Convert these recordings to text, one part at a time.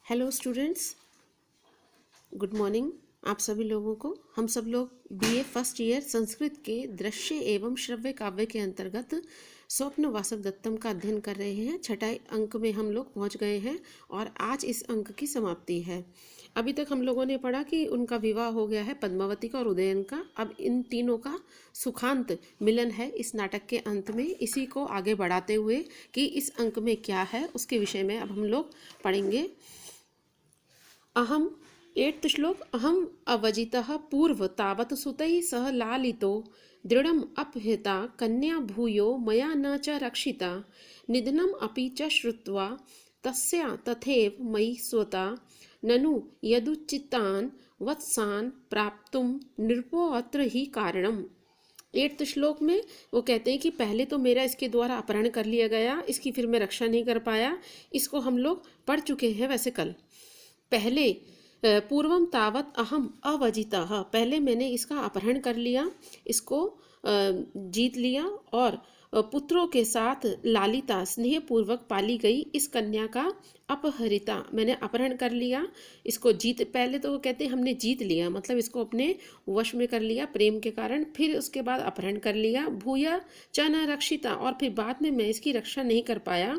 Hello students, good morning. आप सभी लोगों को हम सब लोग बीए फर्स्ट ईयर संस्कृत के दृश्य एवं श्रव्य काव्य के अंतर्गत स्वप्न वासव दत्तम का अध्ययन कर रहे हैं। छठाई अंक में हम लोग पहुंच गए हैं और आज इस अंक की समाप्ति है। अभी तक हम लोगों ने पढ़ा कि उनका विवाह हो गया है पद्मावती का और उदयन का। अब इन तीनों का सुखांत मिलन है इस नाटक के अंत में। इसी को आगे बढ़ाते हुए कि इस अंक में क्या है उसके विषय में अब हम लोग पढ़ेंगे। अहम 8th श्लोक। अहम अवजितः पूर्व तावत् सुतैः सह लालितो दृढम् अपहृता कन्या भूयो मया न च रक्षिता निधनम् अपि च श्रुत्वा तस्या तथैव मयि स्वता ननु यदुचितान् वत्सान् प्राप्तुं नृपो अत्र ही कारणम्। 8th श्लोक में वो कहते हैं कि पहले तो मेरा इसके द्वारा अपहरण कर लिया गया, इसकी फिर मैं रक्षा नहीं कर पाया। इसको हम लोग पढ़ चुके हैं वैसे कल। पहले पूर्वम तावत अहम अवजितः, पहले मैंने इसका अपहरण कर लिया, इसको जीत लिया और पुत्रों के साथ लालिता स्नेह पूर्वक पाली गई इस कन्या का अपहरिता, मैंने अपहरण कर लिया, इसको जीत। पहले तो वो कहते हैं हमने जीत लिया, मतलब इसको अपने वश में कर लिया प्रेम के कारण, फिर उसके बाद अपहरण कर लिया। भूया च न रक्षिता, और फिर बाद में मैं इसकी रक्षा नहीं कर पाया।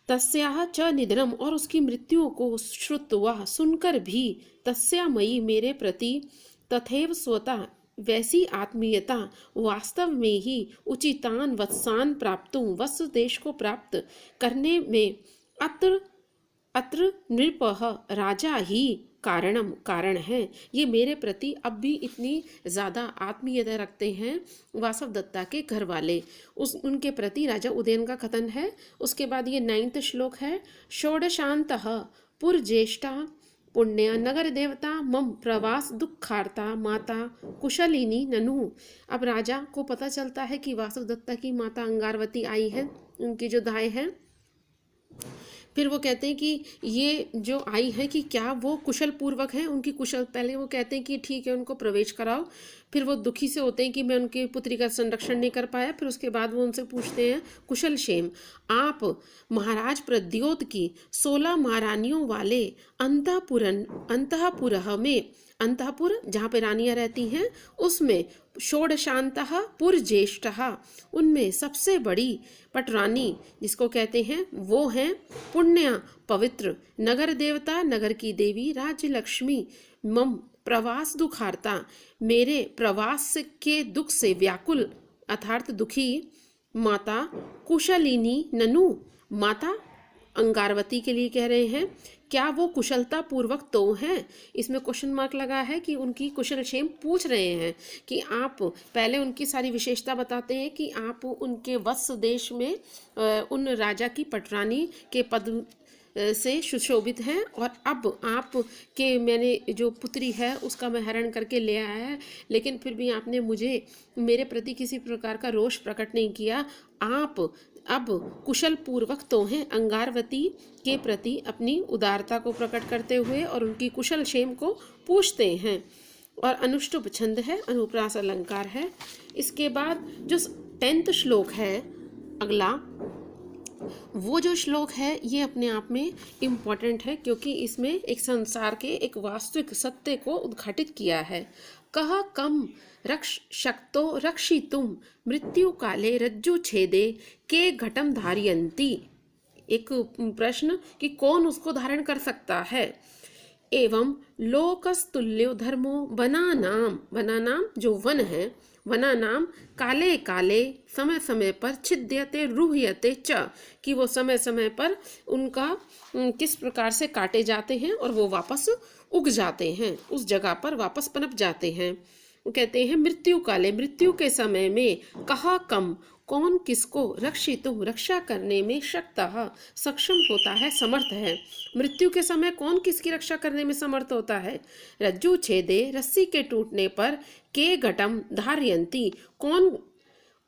तस्याह च निधनम, और उसकी मृत्यु को श्रुत्वा सुनकर भी, तस्या मयि मेरे प्रति, तथैव स्वतः वैसी आत्मीयता, वास्तव में ही उचितान वत्सान प्राप्तुं, वत्स देश को प्राप्त करने में अत्र अत्र नृपः राजा ही कारणम, कारण है। ये मेरे प्रति अब भी इतनी ज़्यादा आत्मीयता रखते हैं वासव दत्ता के घर वाले, उस उनके प्रति राजा उदयन का कथन है। उसके बाद ये 9th श्लोक है। षोडशान्तः पुरज्येष्ठा पुण्य नगर देवता मम प्रवास दुखार्ता माता कुशलिनी ननु। अब राजा को पता चलता है कि वासव दत्ता की माता अंगारवती आई है, उनकी जो दाई है। फिर वो कहते हैं कि ये जो आई है कि क्या वो कुशल पूर्वक है, उनकी कुशल, पहले वो कहते हैं कि ठीक है उनको प्रवेश कराओ, फिर वो दुखी से होते हैं कि मैं उनकी पुत्री का संरक्षण नहीं कर पाया। फिर उसके बाद वो उनसे पूछते हैं कुशल क्षेम। आप महाराज प्रद्योत की 16 महारानियों वाले अंतःपुर में, अंतःपुर जहाँ पे रानियाँ रहती हैं उसमें, षोडशान्तः पुरज्येष्ठः, उनमें सबसे बड़ी पटरानी जिसको कहते हैं वो हैं पुण्य पवित्र, नगर देवता नगर की देवी, राज्य लक्ष्मी, मम प्रवास दुखार्ता, मेरे प्रवास के दुख से व्याकुल अर्थात दुखी, माता कुशलिनी ननु, माता अंगारवती के लिए कह रहे हैं, क्या वो कुशलता पूर्वक तो हैं। इसमें क्वेश्चन मार्क लगा है कि उनकी कुशल क्षेम पूछ रहे हैं कि आप, पहले उनकी सारी विशेषता बताते हैं कि आप उनके वत्स देश में उन राजा की पटरानी के पद से सुशोभित हैं, और अब आप के मैंने जो पुत्री है उसका मैं हरण करके ले आया है, लेकिन फिर भी आपने मुझे, मेरे प्रति किसी प्रकार का रोष प्रकट नहीं किया। आप अब कुशल पूर्वक तो हैं, अंगारवती के प्रति अपनी उदारता को प्रकट करते हुए और उनकी कुशल क्षेम को पूछते हैं। और अनुष्टुप छंद है, अनुप्रास अलंकार है। इसके बाद जो 10th श्लोक है अगला, वो जो श्लोक है ये अपने आप में इम्पॉर्टेंट है, क्योंकि इसमें एक संसार के एक वास्तविक सत्य को उद्घाटित किया है। कह कम रक्ष शक्तो रक्षितुं मृत्यु काले रज्जु छेदे के घटम धारयन्ति। एक प्रश्न कि कौन उसको धारण कर सकता है। एवं लोकस्तुल्यो धर्मो वनानाम, वनानाम जो वन है, वनानाम काले काले समय समय पर छिद्यते रुह्यते च, कि वो समय समय पर उनका किस प्रकार से काटे जाते हैं और वो वापस उग जाते हैं, उस जगह पर वापस पनप जाते हैं। वो कहते हैं मृत्यु काले, मृत्यु के समय में, कहा कम, कौन किसको, रक्षितु रक्षा करने में, शक्तः सक्षम होता है, समर्थ है। मृत्यु के समय कौन किसकी रक्षा करने में समर्थ होता है। रज्जु छेदे, रस्सी के टूटने पर, के घटम धारयन्ति, कौन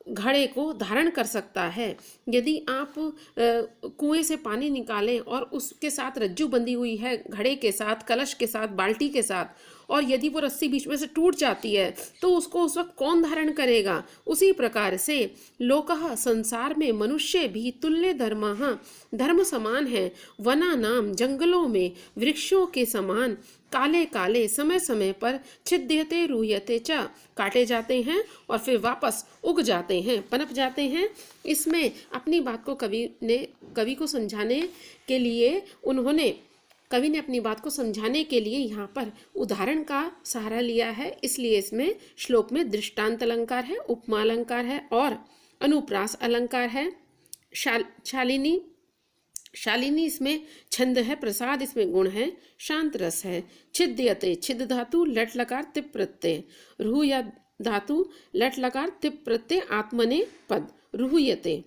घड़े को धारण कर सकता है। यदि आप कुएं से पानी निकालें और उसके साथ रज्जू बंधी हुई है, घड़े के साथ, कलश के साथ, बाल्टी के साथ, और यदि वो रस्सी बीच में से टूट जाती है तो उसको उस वक्त कौन धारण करेगा। उसी प्रकार से लोकः संसार में मनुष्य भी तुल्य धर्मः धर्म समान है, वना नाम जंगलों में वृक्षों के समान काले काले समय समय पर छिद्यते रूयते च काटे जाते हैं और फिर वापस उग जाते हैं, पनप जाते हैं। इसमें अपनी बात को कवि को समझाने के लिए कवि ने अपनी बात को समझाने के लिए यहाँ पर उदाहरण का सहारा लिया है। इसलिए इसमें श्लोक में दृष्टांत अलंकार है, उपमा अलंकार है और अनुप्रास अलंकार है। शालिनी इसमें छंद है, प्रसाद इसमें गुण है, शांत रस है। छिद्यते छिद धातु लट लकार तिप प्रत्यय, रुह या धातु लट लकार तिप प्रत्यय आत्मने पद रुह्यते।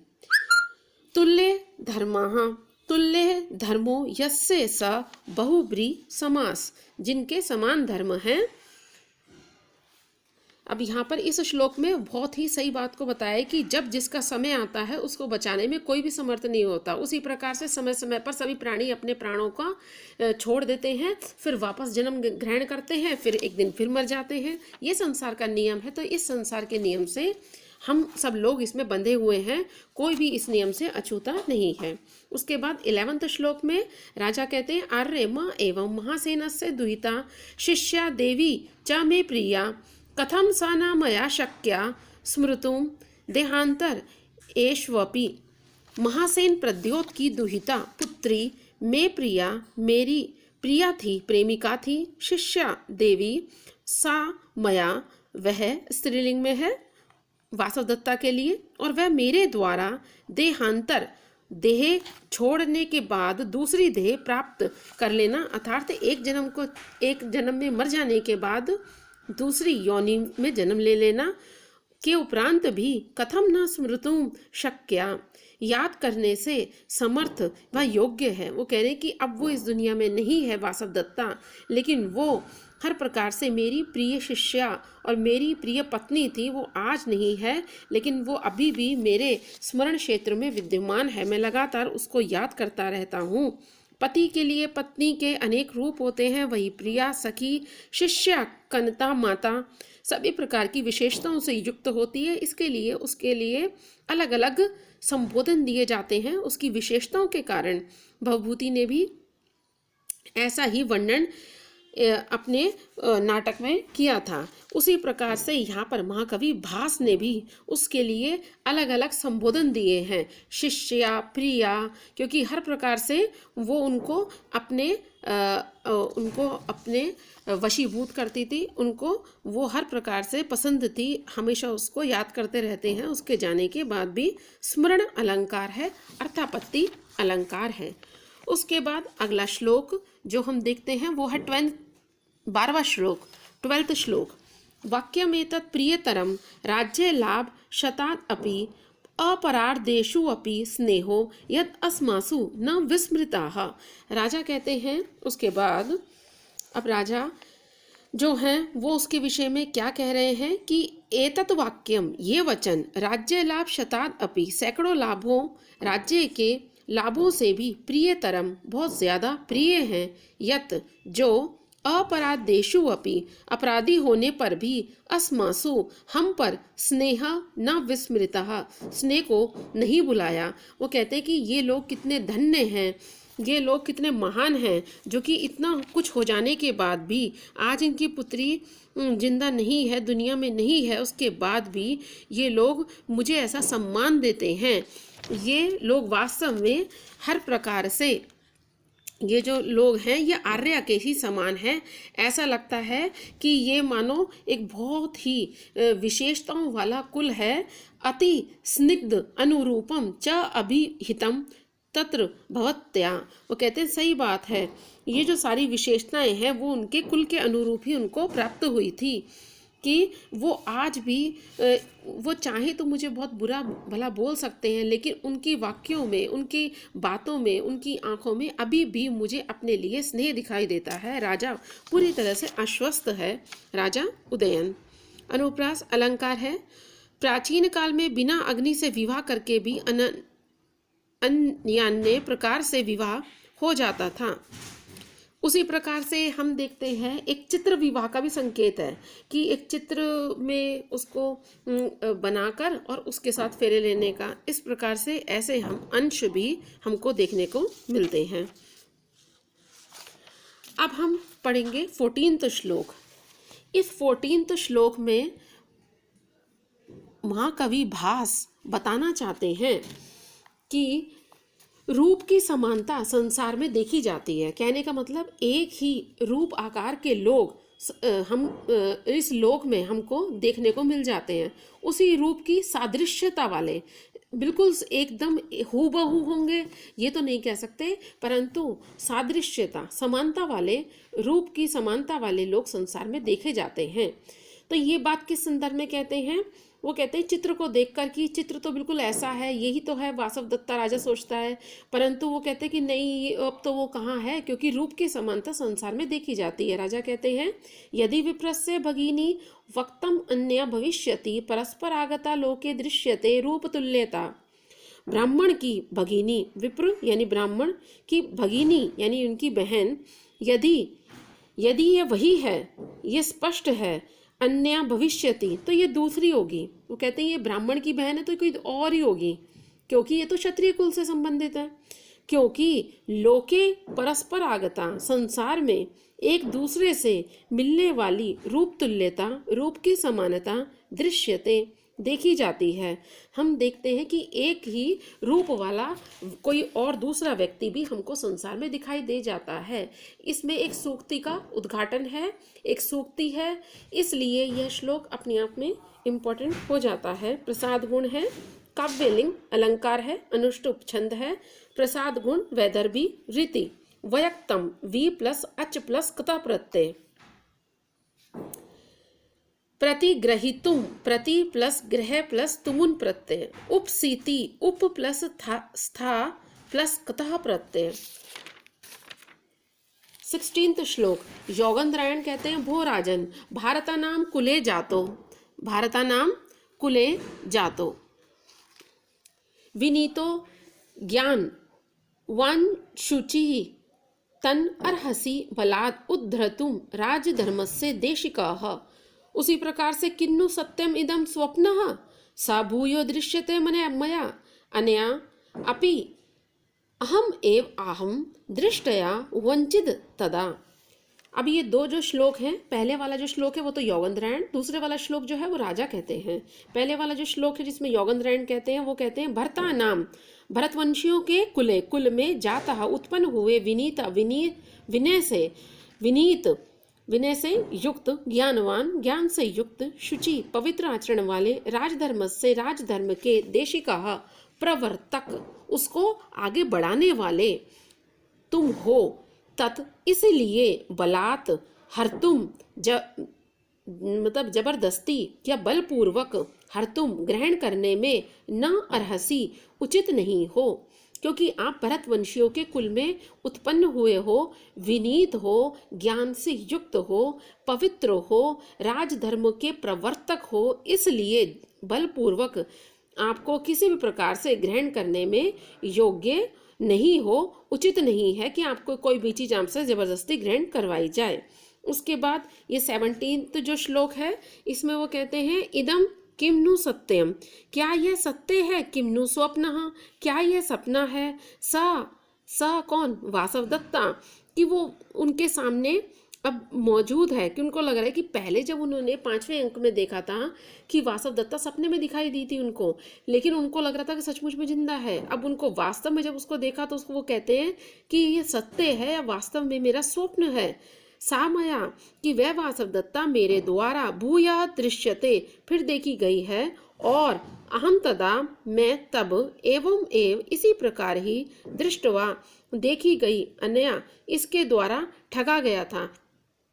तुल्य धर्मः तुल्य धर्मो यस्य स बहुब्री समास, जिनके समान धर्म हैं। अब यहाँ पर इस श्लोक में बहुत ही सही बात को बताया है कि जब जिसका समय आता है उसको बचाने में कोई भी समर्थ नहीं होता। उसी प्रकार से समय समय पर सभी प्राणी अपने प्राणों का छोड़ देते हैं, फिर वापस जन्म ग्रहण करते हैं, फिर एक दिन फिर मर जाते हैं। ये संसार का नियम है। तो इस संसार के नियम से हम सब लोग इसमें बंधे हुए हैं, कोई भी इस नियम से अछूता नहीं है। उसके बाद 11वें श्लोक में राजा कहते हैं आर्य म एवं महासेनस्य दुहिता शिष्या देवी च मे प्रिया कथम सा न मया शक्या स्मृतुम देहांतर एष्वपि। महासेन प्रद्योत की दुहिता पुत्री मे प्रिया मेरी प्रिया थी, प्रेमिका थी। शिष्या देवी सा मया, वह स्त्रीलिंग में है वासवदत्ता के लिए, और वह मेरे द्वारा देहांतर देह छोड़ने के बाद दूसरी देह प्राप्त कर लेना, अर्थात एक जन्म में मर जाने के बाद दूसरी योनि में जन्म ले लेना के उपरांत भी कथम न स्मृतुम शक्या, याद करने से समर्थ व योग्य है। वो कह रहे हैं कि अब वो इस दुनिया में नहीं है वासवदत्ता, लेकिन वो हर प्रकार से मेरी प्रिय शिष्या और मेरी प्रिय पत्नी थी। वो आज नहीं है, लेकिन वो अभी भी मेरे स्मरण क्षेत्र में विद्यमान है। मैं लगातार उसको याद करता रहता हूँ। पति के लिए पत्नी के अनेक रूप होते हैं, वही प्रिया, सखी, शिष्या, कनता, माता सभी प्रकार की विशेषताओं से युक्त होती है। इसके लिए उसके लिए अलग अलग संबोधन दिए जाते हैं। उसकी विशेषताओं के कारण भवभूति ने भी ऐसा ही वर्णन अपने नाटक में किया था। उसी प्रकार से यहाँ पर महाकवि भास ने भी उसके लिए अलग अलग संबोधन दिए हैं, शिष्या, प्रिया, क्योंकि हर प्रकार से वो उनको अपने वशीभूत करती थी, उनको वो हर प्रकार से पसंद थी, हमेशा उसको याद करते रहते हैं। उसके जाने के बाद भी स्मरण अलंकार है, अर्थापत्ति अलंकार है। उसके बाद अगला श्लोक जो हम देखते हैं वो है 12वां श्लोक। वाक्यमेतत् प्रियतरम राज्य लाभ शतात् अपि अपरार्धेषु अपि स्नेहो यद अस्मासु न विस्मृताः। राजा कहते हैं उसके बाद, अब राजा जो हैं वो उसके विषय में क्या कह रहे हैं कि एतत् वाक्यम, ये वचन, राज्य लाभ शतात् अपि, सैकड़ों लाभों, राज्य के लाभों से भी प्रियतरम, बहुत ज्यादा प्रिय हैं, यत, जो, अपराधेषु अपि, अपराधी होने पर भी, अस्मासु, हम पर, स्नेह न विस्मृतः, स्नेह को नहीं बुलाया। वो कहते हैं कि ये लोग कितने धन्य हैं, ये लोग कितने महान हैं, जो कि इतना कुछ हो जाने के बाद भी, आज इनकी पुत्री जिंदा नहीं है, दुनिया में नहीं है, उसके बाद भी ये लोग मुझे ऐसा सम्मान देते हैं। ये लोग वास्तव में हर प्रकार से, ये जो लोग हैं ये आर्या के ही समान हैं। ऐसा लगता है कि ये मानो एक बहुत ही विशेषताओं वाला कुल है। अति स्निग्ध अनुरूपम च अभिहितम तत्र भवत्या। वो कहते हैं सही बात है, ये जो सारी विशेषताएं हैं वो उनके कुल के अनुरूप ही उनको प्राप्त हुई थी, कि वो आज भी वो चाहे तो मुझे बहुत बुरा भला बोल सकते हैं, लेकिन उनकी वाक्यों में, उनकी बातों में, उनकी आंखों में अभी भी मुझे अपने लिए स्नेह दिखाई देता है। राजा पूरी तरह से आश्वस्त है। राजा उदयन। अनुप्रास अलंकार है। प्राचीन काल में बिना अग्नि से विवाह करके भी अन्यान्य प्रकार से विवाह हो जाता था। उसी प्रकार से हम देखते हैं एक चित्र विवाह का भी संकेत है कि एक चित्र में उसको बनाकर और उसके साथ फेरे लेने का, इस प्रकार से ऐसे हम अंश भी हमको देखने को मिलते हैं। अब हम पढ़ेंगे 14th श्लोक। इस 14th श्लोक में महाकवि भास बताना चाहते हैं कि रूप की समानता संसार में देखी जाती है। कहने का मतलब एक ही रूप आकार के लोग हम इस लोक में हमको देखने को मिल जाते हैं। उसी रूप की सादृश्यता वाले, बिल्कुल एकदम हूबहू होंगे ये तो नहीं कह सकते, परंतु सादृश्यता समानता वाले, रूप की समानता वाले लोग संसार में देखे जाते हैं। तो ये बात किस संदर्भ में कहते हैं? वो कहते हैं चित्र को देखकर कि चित्र तो बिल्कुल ऐसा है, यही तो है वासवदत्ता, राजा सोचता है। परंतु वो कहते हैं कि नहीं, अब तो वो कहाँ है, क्योंकि रूप की समानता संसार में देखी जाती है। राजा कहते हैं यदि विप्रस्य भगिनी वक्तम अन्य भविष्यति परस्पर आगता लोके दृश्यते रूप तुल्यता। ब्राह्मण की भगिनी, विप्र यानी ब्राह्मण की भगिनी यानी उनकी बहन, यदि ये वही है, ये स्पष्ट है, अन्य भविष्यति तो ये दूसरी होगी। वो कहते हैं ये ब्राह्मण की बहन है तो कोई और ही होगी, क्योंकि ये तो क्षत्रिय कुल से संबंधित है। क्योंकि लोके परस्पर आगता, संसार में एक दूसरे से मिलने वाली रूप तुल्यता, रूप की समानता दृश्यते देखी जाती है। हम देखते हैं कि एक ही रूप वाला कोई और दूसरा व्यक्ति भी हमको संसार में दिखाई दे जाता है। इसमें एक सूक्ति का उद्घाटन है, एक सूक्ति है, इसलिए यह श्लोक अपने आप में इम्पोर्टेंट हो जाता है। प्रसाद गुण है, काव्यलिंग अलंकार है, अनुष्टुप छंद है, प्रसाद गुण वैदर्भी रीति, वयक्तम वी प्लस अच प्लस कता प्रत्यय, प्रतिग्रहितुम प्रति प्लस ग्रह प्लस तुमुन प्रत्यय, उपसीति उप प्लस स्था प्लस कतः प्रत्यय। 16th श्लोक। योगेंद्रायण कहते हैं भो राजन भारता नाम कुले जातो, भारता नाम कुले जातो, विनीतो ज्ञान वन शुचि तन अर्हसि बलाद उद्धर्तुम राजधर्मस्य देशिकाः। उसी प्रकार से किन्नु सत्यम इदम स्वप्नः सा भूयो दृश्यते मया अनया अपि अहम एव आहम दृष्टया वंचित तदा। अब ये दो जो श्लोक हैं, पहले वाला जो श्लोक है वो तो योगेंद्रायण, दूसरे वाला श्लोक जो है वो राजा कहते हैं। पहले वाला जो श्लोक है जिसमें योगेंद्रायण कहते हैं वो कहते हैं भरता नाम, भरतवंशियों के कुल में जाता उत्पन्न हुए, विनय से युक्त, ज्ञानवान, ज्ञान से युक्त, शुचि पवित्र आचरण वाले, राजधर्म से राजधर्म के, देशिका प्रवर्तक उसको आगे बढ़ाने वाले तुम हो, तत् इसलिए बलात् हरतुम मतलब जबरदस्ती या बलपूर्वक, हरतुम ग्रहण करने में, न अर्हसी उचित नहीं हो, क्योंकि आप भरतवंशियों के कुल में उत्पन्न हुए हो, विनीत हो, ज्ञान से युक्त हो, पवित्र हो, राजधर्म के प्रवर्तक हो, इसलिए बलपूर्वक आपको किसी भी प्रकार से ग्रहण करने में योग्य नहीं हो, उचित नहीं है कि आपको कोई भी चीज आपसे जबरदस्ती ग्रहण करवाई जाए। उसके बाद ये 17th जो श्लोक है इसमें वो कहते हैं इदम किम्नु सत्यम, क्या यह सत्य है, किम्नु स्वप्नः, क्या यह सपना है, सा कौन, वासवदत्ता, कि वो उनके सामने अब मौजूद है, कि उनको लग रहा है कि पहले जब उन्होंने 5वें अंक में देखा था कि वासवदत्ता सपने में दिखाई दी थी उनको, लेकिन उनको लग रहा था कि सचमुच में जिंदा है। अब उनको वास्तव में जब उसको देखा तो उसको वो कहते हैं कि ये सत्य है या वास्तव में मेरा स्वप्न है। सामया कि वह वासवदत्ता मेरे द्वारा भूया दृश्यते फिर देखी गई है, और अहम तदा मैं तब एवं एव इसी प्रकार ही दृष्टवा देखी गई, अन्या इसके द्वारा ठगा गया था।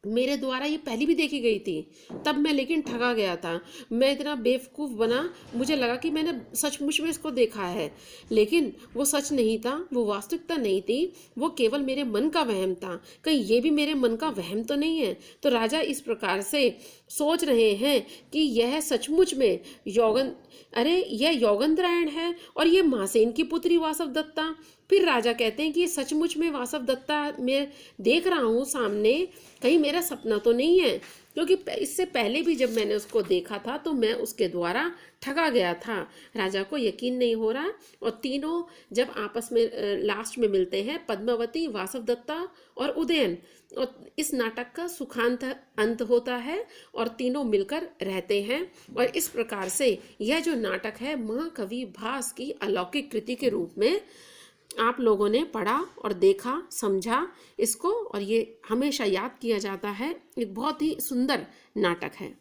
मेरे द्वारा ये पहले भी देखी गई थी, तब मैं लेकिन ठगा गया था। मैं इतना बेवकूफ़ बना, मुझे लगा कि मैंने सचमुच में इसको देखा है, लेकिन वो सच नहीं था, वो वास्तविकता नहीं थी, वो केवल मेरे मन का वहम था। कहीं ये भी मेरे मन का वहम तो नहीं है? तो राजा इस प्रकार से सोच रहे हैं कि यह सचमुच में यौगन अरे यह योगेंद्रायण है और ये महासेन की पुत्री वासवदत्ता। फिर राजा कहते हैं कि सचमुच में वासवदत्ता मैं देख रहा हूँ सामने, कहीं मेरा सपना तो नहीं है, क्योंकि इससे पहले भी जब मैंने उसको देखा था तो मैं उसके द्वारा ठगा गया था। राजा को यकीन नहीं हो रहा और तीनों जब आपस में लास्ट में मिलते हैं, पद्मावती, वासवदत्ता और उदयन, और इस नाटक का सुखांत अंत होता है और तीनों मिलकर रहते हैं। और इस प्रकार से यह जो नाटक है महाकवि भास की अलौकिक कृति के रूप में आप लोगों ने पढ़ा और देखा, समझा इसको, और ये हमेशा याद किया जाता है। एक बहुत ही सुंदर नाटक है।